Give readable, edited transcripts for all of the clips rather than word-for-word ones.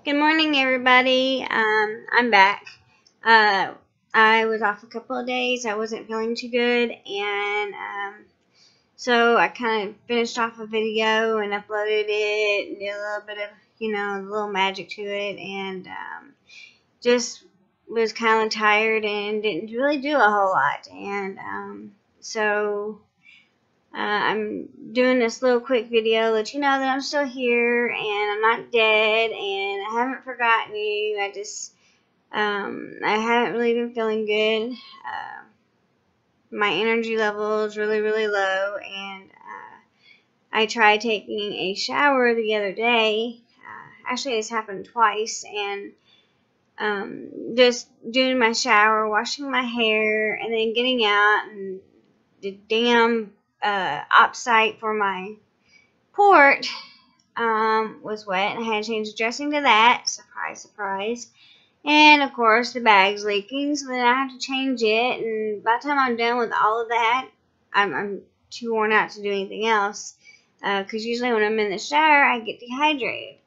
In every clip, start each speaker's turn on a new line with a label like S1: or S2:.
S1: Good morning, everybody. I'm back. I was off a couple of days. I wasn't feeling too good, and so I kind of finished off a video and uploaded it, and did a little bit of, a little magic to it, and just was kind of tired and didn't really do a whole lot. And so I'm doing this little quick video to let you know that I'm still here and I'm not dead and I haven't forgotten you. I haven't really been feeling good. My energy level is really, really low, and I tried taking a shower the other day. Actually, this happened twice, and just doing my shower, washing my hair, and then getting out, and the damn op site for my port was wet, and I had to change the dressing to that. Surprise, surprise. And of course the bag's leaking, so then I have to change it, and by the time I'm done with all of that, I'm too worn out to do anything else, because usually when I'm in the shower I get dehydrated.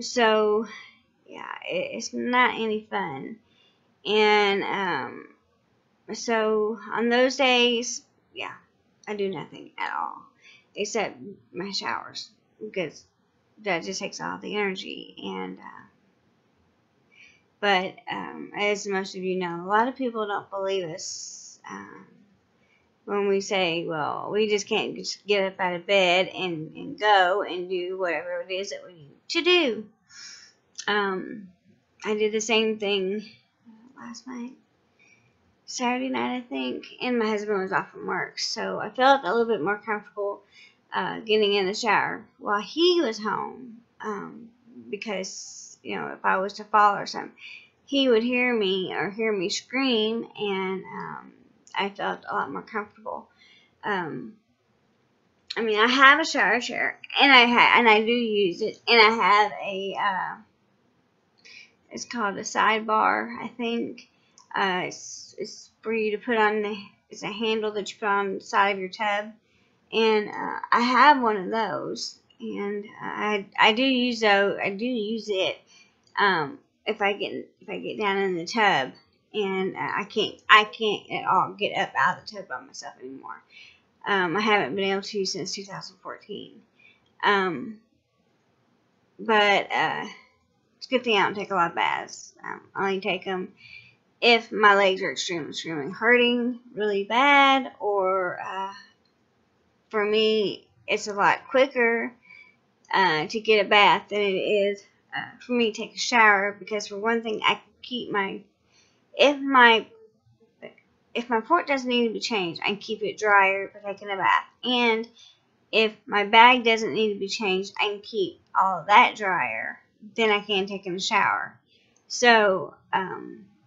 S1: So yeah, it's not any fun. And so on those days, yeah, I do nothing at all except my showers, because that just takes all the energy. And but as most of you know, a lot of people don't believe us when we say, well, we just can't just get up out of bed and go and do whatever it is that we need to do. I did the same thing last night. Saturday night, I think, and my husband was off from work, so I felt a little bit more comfortable getting in the shower while he was home, because, if I was to fall or something, he would hear me or hear me scream, and I felt a lot more comfortable. I have a shower chair, and I do use it, and I have a it's called a sidebar, I think. It's for you to put on it's a handle that you put on the side of your tub, and I have one of those, and I do use it if I get down in the tub, and I can't at all get up out of the tub by myself anymore. I haven't been able to since 2014. But it's a good thing I don't take a lot of baths. I only take them if my legs are extremely hurting really bad, or for me, it's a lot quicker to get a bath than it is for me to take a shower, because for one thing, I can keep if my port doesn't need to be changed, I can keep it drier for taking a bath, and if my bag doesn't need to be changed, I can keep all of that drier than I can taking a shower. So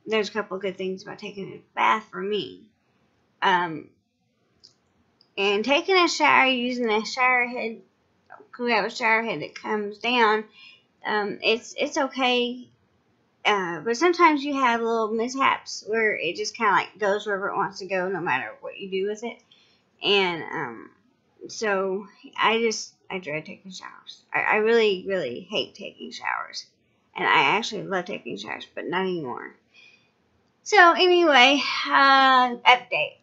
S1: there's a couple of good things about taking a bath for me. And taking a shower using a shower head, we have a shower head that comes down. It's okay, but sometimes you have little mishaps where it just kind of like goes wherever it wants to go, no matter what you do with it. And so I dread taking showers. I really, really hate taking showers, and I actually love taking showers, but not anymore. So anyway, update.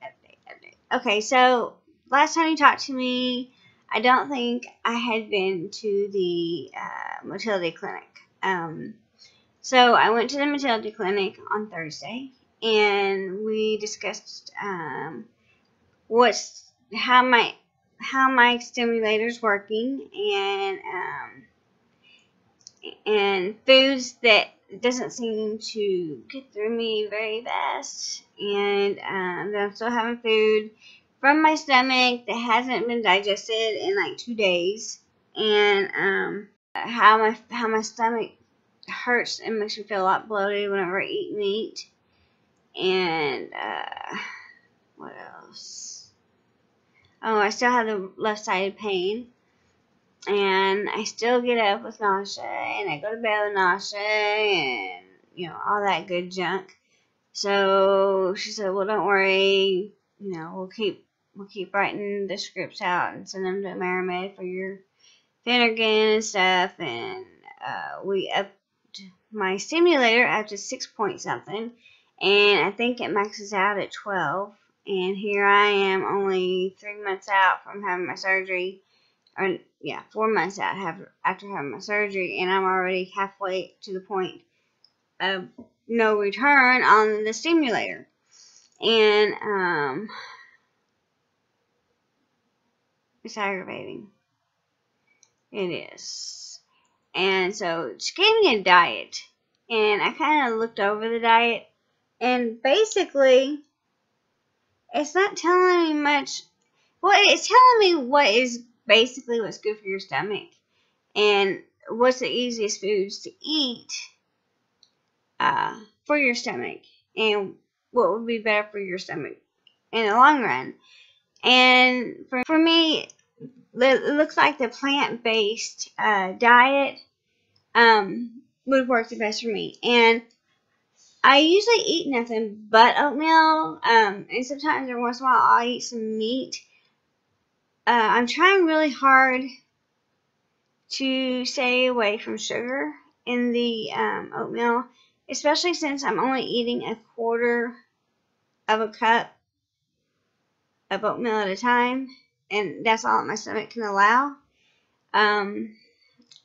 S1: Okay, so last time you talked to me, I don't think I had been to the motility clinic. So I went to the motility clinic on Thursday, and we discussed how my stimulator's working, and foods that doesn't seem to get through me very fast, and that I'm still having food from my stomach that hasn't been digested in like 2 days, and how my stomach hurts and makes me feel a lot bloated whenever I eat meat, and what else? Oh, I still have the left-sided pain, and I still get up with nausea, and I go to bed with nausea, and all that good junk. So she said, well, don't worry, we'll keep writing the scripts out and send them to Marimed for your Phenergan and stuff, and we upped my stimulator up to 6 point something, and I think it maxes out at 12. And here I am, only 3 months out from having my surgery, or yeah, 4 months out after having my surgery, and I'm already halfway to the point of no return on the stimulator. And it's aggravating. It is. And so she gave me a diet, and I kind of looked over the diet, and basically it's not telling me much. Well, it's telling me what is basically what's good for your stomach and what's the easiest foods to eat for your stomach, and what would be better for your stomach in the long run. And for me, it looks like the plant-based diet would work the best for me. And I usually eat nothing but oatmeal, and sometimes every once in a while I'll eat some meat. I'm trying really hard to stay away from sugar in the oatmeal, especially since I'm only eating a quarter of a cup of oatmeal at a time, and that's all my stomach can allow.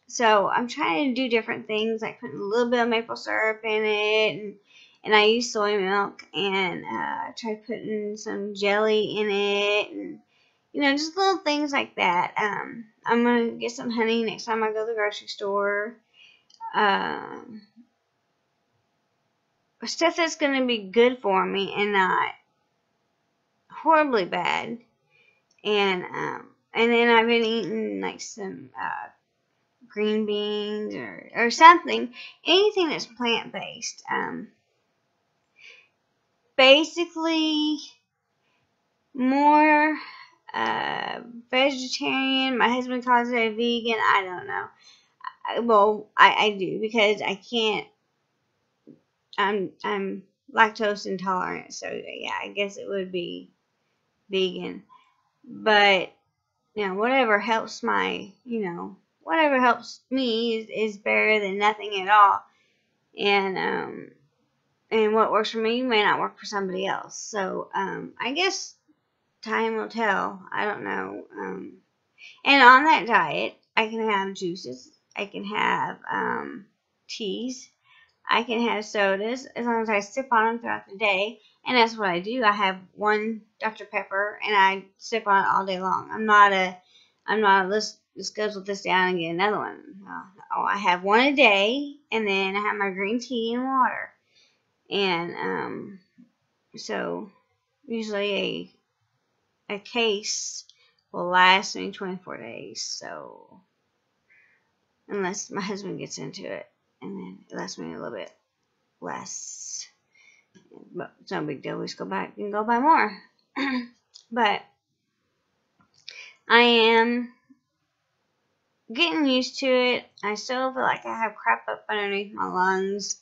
S1: So I'm trying to do different things, like putting a little bit of maple syrup in it, and I use soy milk, and I tried putting some jelly in it, and just little things like that. I'm gonna get some honey next time I go to the grocery store. Stuff that's gonna be good for me and not horribly bad. And then I've been eating like some green beans or something, anything that's plant-based. Basically more vegetarian. My husband calls it a vegan. I don't know. Well, I do, because I can't. I'm lactose intolerant, so yeah, I guess it would be vegan. But whatever helps whatever helps me is better than nothing at all. And what works for me may not work for somebody else. So I guess time will tell. I don't know. And on that diet, I can have juices. I can have teas. I can have sodas, as long as I sip on them throughout the day. And that's what I do. I have one Dr. Pepper, and I sip on it all day long. I'm not let's schedule this down and get another one. No, I have one a day, and then I have my green tea and water. And so usually a case will last me 24 days. So unless my husband gets into it, and then it lasts me a little bit less. But it's no big deal. We just go back and go buy more. But I am getting used to it. I still feel like I have crap up underneath my lungs.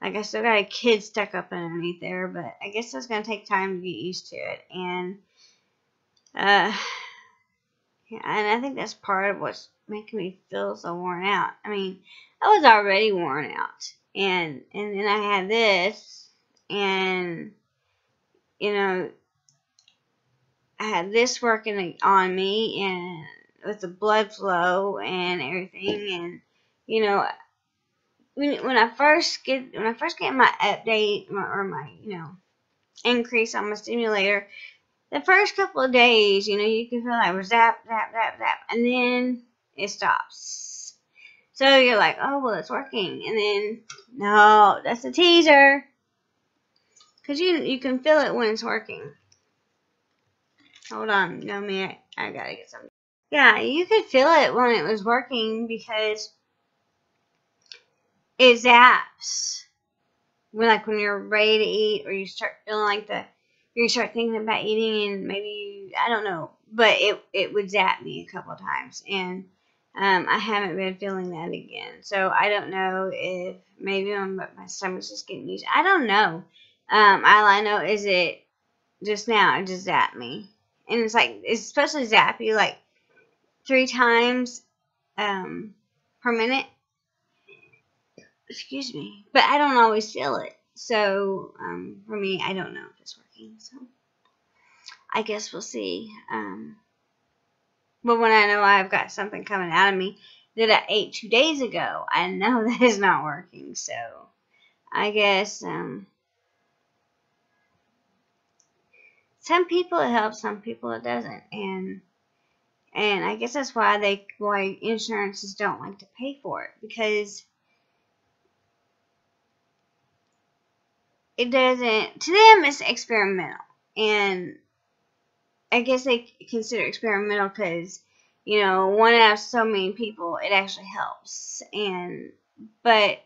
S1: Like I still got a kid stuck up underneath there, but I guess it's going to take time to get used to it. And yeah, and I think that's part of what's making me feel so worn out. I mean, I was already worn out, and then I had this, and I had this working on me, and with the blood flow and everything, and when I first get my update or my increase on my stimulator, the first couple of days, you can feel like zap, zap, zap, zap, and then it stops. So you're like, oh, well, it's working. And then, no, that's a teaser. Because you can feel it when it's working. Hold on. No, me, I got to get something. Yeah, you could feel it when it was working, because it zaps. When you're ready to eat, or you start feeling like you start thinking about eating, and maybe I don't know, but it would zap me a couple of times, and I haven't been feeling that again. So I don't know if maybe my stomach's just getting used. I don't know. All I know is it just now it just zapped me, and it's supposed to zap you like 3 times per minute. excuse me, but I don't always feel it. So, for me, I don't know if it's working. So, I guess we'll see. But when I know I've got something coming out of me that I ate 2 days ago, I know that is not working. So, I guess, some people it helps, some people it doesn't. And I guess that's why insurances don't like to pay for it, because it doesn't, to them it's experimental. And I guess they consider experimental because, you know, one out of so many people, it actually helps. But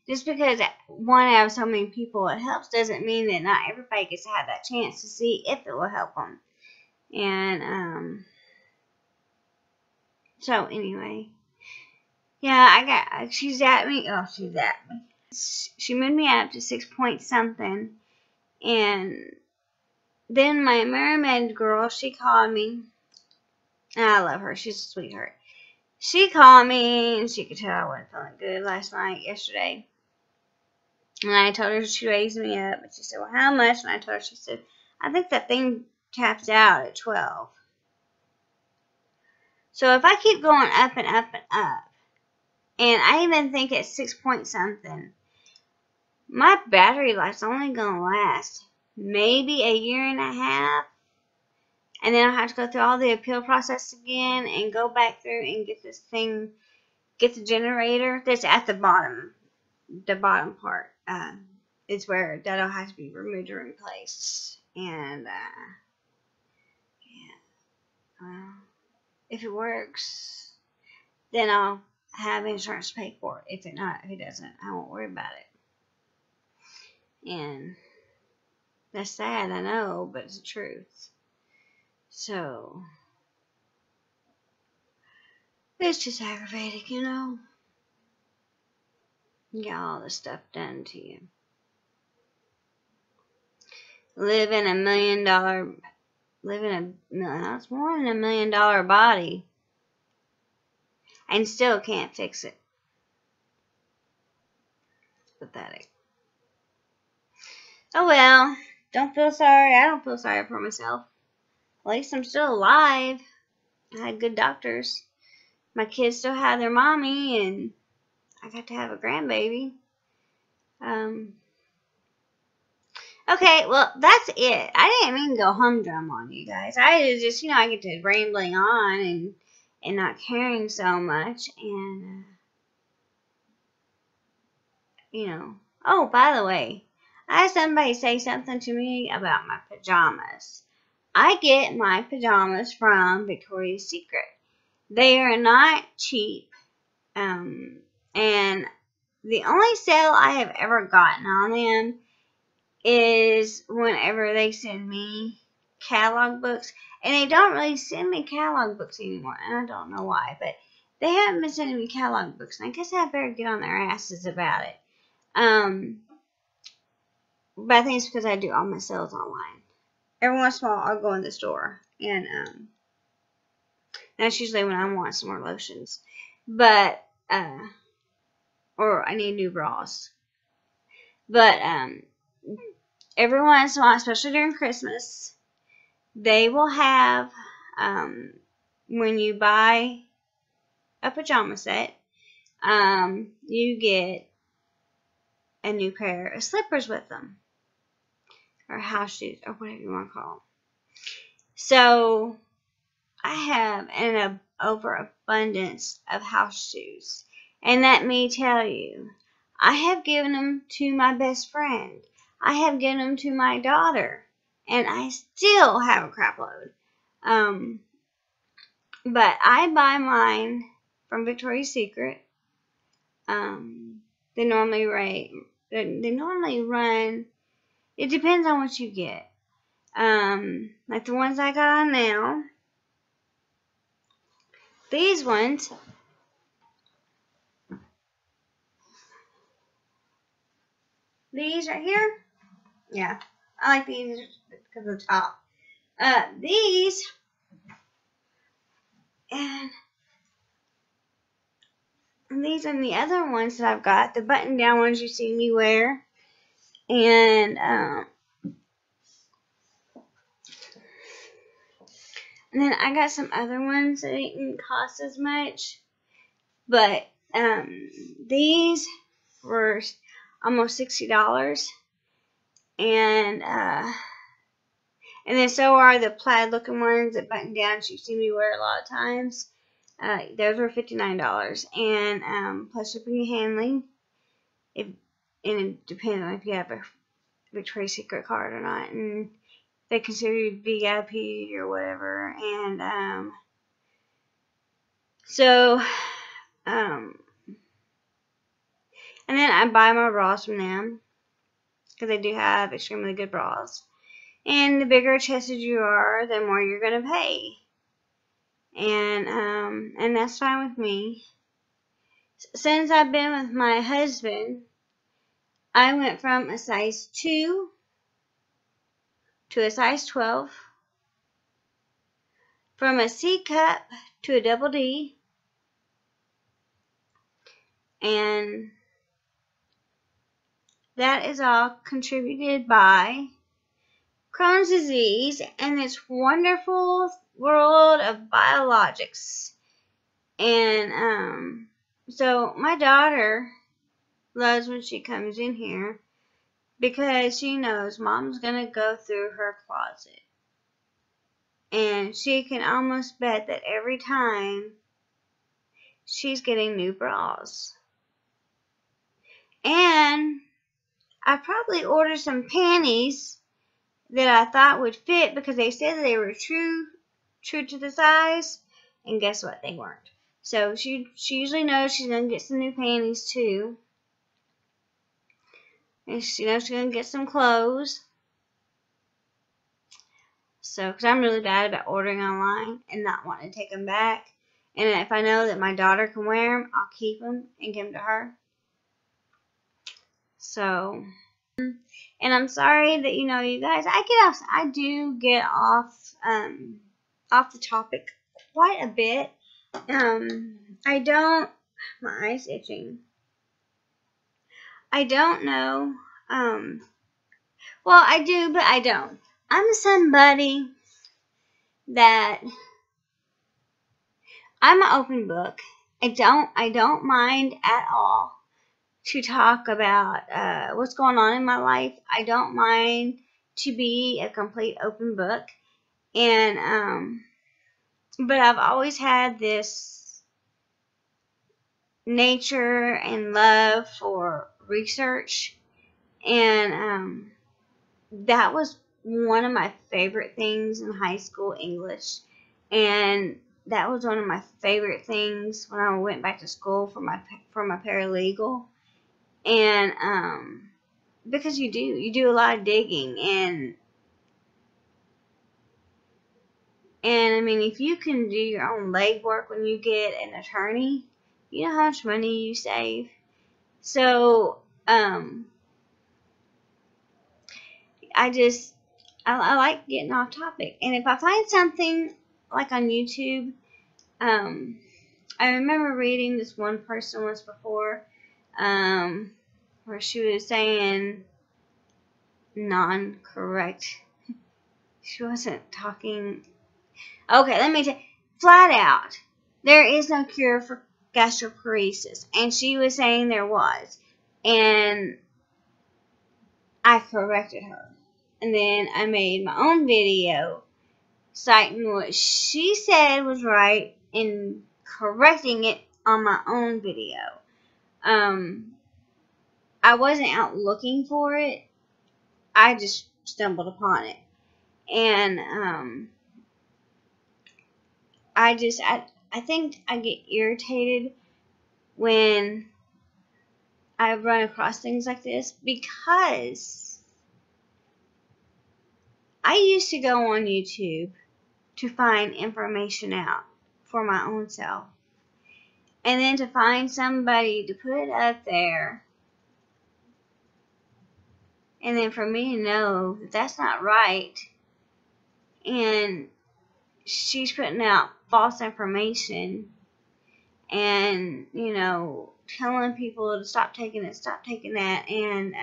S1: just because one out of so many people it helps doesn't mean that not everybody gets to have that chance to see if it will help them. And, so anyway, yeah, she's at me. She moved me up to 6 point something. And then my Mermaid girl, she called me. And I love her. She's a sweetheart. She called me, and she could tell I wasn't feeling good yesterday. And I told her she raised me up. And she said, well, how much? And I told her, she said, I think that thing taps out at 12. So if I keep going up and up and up, and I even think at 6 point something, my battery life's only going to last maybe a year and a half. And then I'll have to go through all the appeal process again and go back through and get this thing, get the generator that's at the bottom. The bottom part is where that'll have to be removed or replaced. And, if it works, then I'll have insurance pay for it. If it doesn't, I won't worry about it. And that's sad, I know, but it's the truth. So, it's just aggravating, you know. You get all this stuff done to you. Live in $1 million, that's more than $1 million body, and still can't fix it. It's pathetic. Oh well, don't feel sorry. I don't feel sorry for myself. At least I'm still alive. I had good doctors. My kids still have their mommy, and I got to have a grandbaby. Okay, well, that's it. I didn't mean to go humdrum on you guys. I just, I get to rambling on and not caring so much. And, Oh, by the way, I had somebody say something to me about my pajamas. I get my pajamas from Victoria's Secret. They are not cheap. And the only sale I have ever gotten on them is whenever they send me catalog books. And they don't really send me catalog books anymore. And I don't know why. But they haven't been sending me catalog books. And I guess I better get on their asses about it. But I think it's because I do all my sales online. Every once in a while, I'll go in the store. And that's usually when I want some more lotions. But, or I need new bras. But, every once in a while, especially during Christmas, they will have, when you buy a pajama set, you get a new pair of slippers with them. Or house shoes, or whatever you want to call them. So, I have an overabundance of house shoes. And let me tell you, I have given them to my best friend. I have given them to my daughter. And I still have a crap load. But I buy mine from Victoria's Secret. They normally run, it depends on what you get. Like the ones I got on now. These ones, these right here, yeah, I like these because of the top. These, and And these are the other ones that I've got. The button-down ones you see me wear. And then I got some other ones that didn't cost as much. But these were almost $60. And then so are the plaid looking ones that button down you see me wear a lot of times. Those were $59. And plus shipping and handling. And it depends on if you have a Victoria's Secret card or not. And they consider you VIP or whatever. And and then I buy my bras from them because they do have extremely good bras. And the bigger chested you are, the more you're gonna pay. And that's fine with me. Since I've been with my husband, I went from a size 2 to a size 12, from a C cup to a double D, and that is all contributed by Crohn's disease and this wonderful world of biologics. And so my daughter loves when she comes in here because she knows Mom's gonna go through her closet. And she can almost bet that every time she's getting new bras. And I probably ordered some panties that I thought would fit because they said that they were true to the size. And guess what? They weren't. So she usually knows she's going to get some new panties too. And she knows she's going to get some clothes. So, because I'm really bad about ordering online and not wanting to take them back. And if I know that my daughter can wear them, I'll keep them and give them to her. So, and I'm sorry that, you guys, I do get off the topic quite a bit. My eye's itching. I don't know, well, I do, but I don't. I'm somebody that, I'm an open book. I don't mind at all to talk about what's going on in my life. I don't mind to be a complete open book. And, but I've always had this nature and love for research. And, that was one of my favorite things in high school, English. And that was one of my favorite things when I went back to school for my paralegal. And because you do a lot of digging, and I mean, if you can do your own legwork when you get an attorney, you know how much money you save. So I like getting off topic. And if I find something like on YouTube, I remember reading this one person once before, where she was saying non-correct. She wasn't talking. Okay, let me tell you, flat out, there is no cure for gastroparesis. And she was saying there was. And I corrected her. And then I made my own video citing what she said was right and correcting it on my own video. I wasn't out looking for it. I just stumbled upon it. And I think I get irritated when I run across things like this, because I used to go on YouTube to find information out for my own self. And then to find somebody to put it up there, and then for me to know that that's not right, and she's putting out false information, and, you know, telling people to stop taking it, stop taking that, and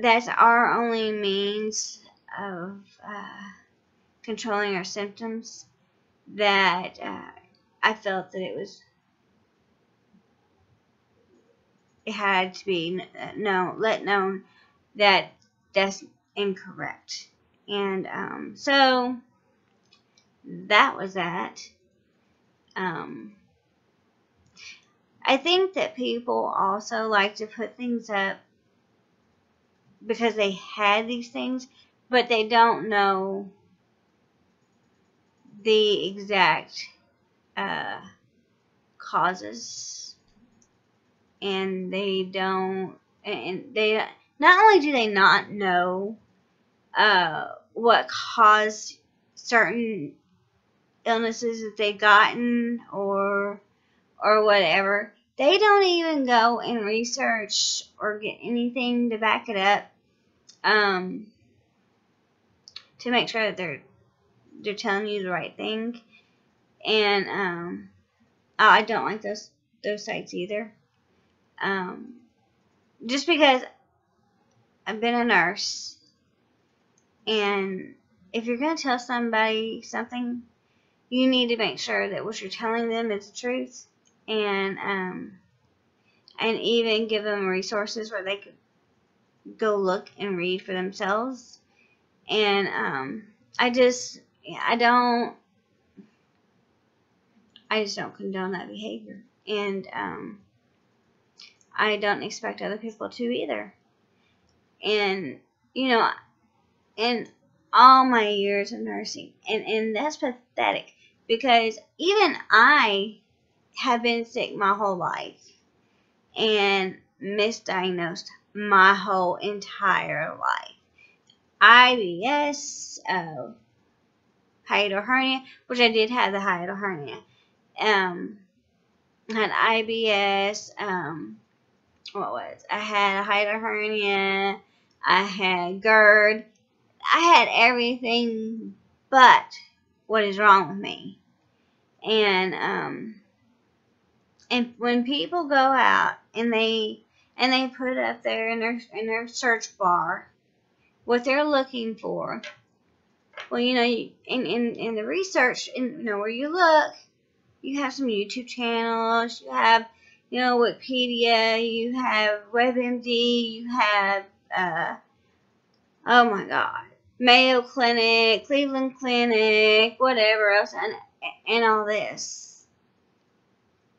S1: that's our only means of controlling our symptoms, that I felt that it had to be let known that that's incorrect. And so that was that. I think that people also like to put things up because they had these things, but they don't know the exact causes, and they don't, and they not only do they not know what caused certain illnesses that they've gotten or whatever, they don't even go and research or get anything to back it up to make sure that they're telling you the right thing. And I don't like those sites either. Just because I've been a nurse, and if you're going to tell somebody something, you need to make sure that what you're telling them is the truth, and even give them resources where they could go look and read for themselves. And I just don't condone that behavior, and I don't expect other people to either. And, you know, in all my years of nursing, and that's pathetic, because even I have been sick my whole life and misdiagnosed my whole entire life. IBS, hiatal hernia, which I did have the hiatal hernia. I had IBS, I had a hiatal hernia, I had GERD, I had everything but what is wrong with me. And when people go out and they put up there in their search bar what they're looking for, well, you know, in the research, you know, where you look, you have some YouTube channels, you have, you know, Wikipedia, you have WebMD, you have, oh my God, Mayo Clinic, Cleveland Clinic, whatever else, and all this.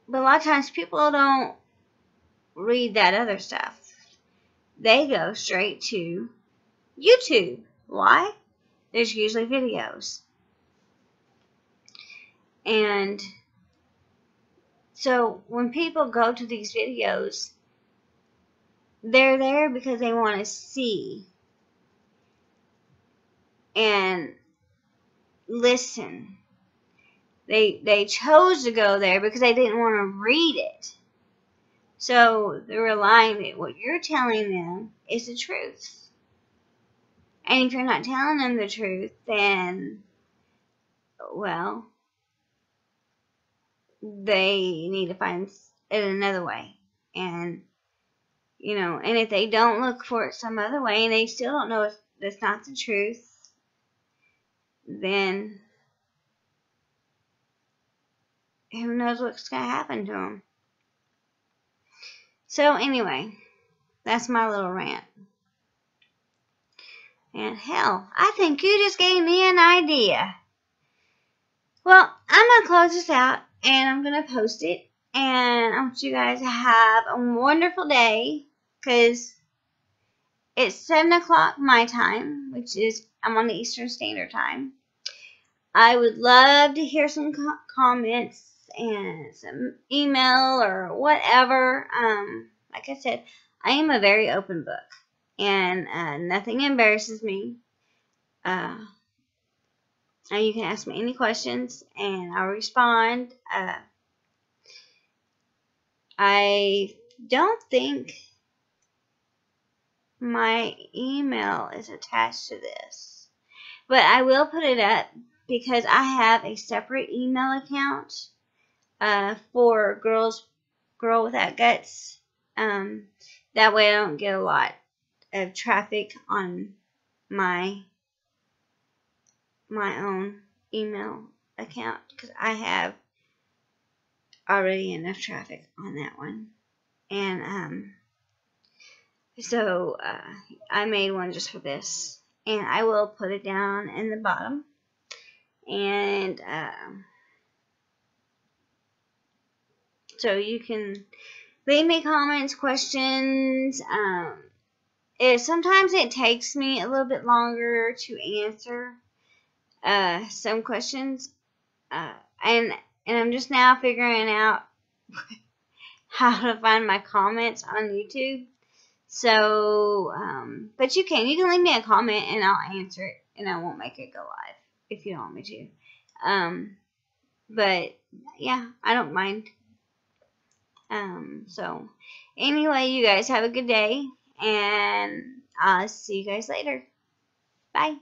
S1: But a lot of times people don't read that other stuff. They go straight to YouTube. Why? There's usually videos. And so when people go to these videos, they're there because they want to see and listen. They chose to go there because they didn't want to read it. So they're relying that what you're telling them is the truth. And if you're not telling them the truth, then, well, they need to find it another way. And, you know, and if they don't look for it some other way and they still don't know that's not the truth, then who knows what's going to happen to them. So anyway, that's my little rant. And hell, I think you just gave me an idea. Well, I'm going to close this out, and I'm going to post it. And I want you guys to have a wonderful day, because it's 7 o'clock my time, which is, I'm on the Eastern Standard Time. I would love to hear some comments and some email or whatever. Like I said, I am a very open book, and nothing embarrasses me. You can ask me any questions, and I'll respond. I don't think my email is attached to this, but I will put it up because I have a separate email account for Girl Without Guts. That way I don't get a lot of traffic on my own email account, because I have already enough traffic on that one. And so I made one just for this, and I will put it down in the bottom. And so you can leave me comments, questions. Sometimes it takes me a little bit longer to answer some questions, and I'm just now figuring out how to find my comments on YouTube. So, but you can leave me a comment and I'll answer it, and I won't make it go live if you want me to. But yeah, I don't mind. So anyway, you guys have a good day, and I'll see you guys later. Bye.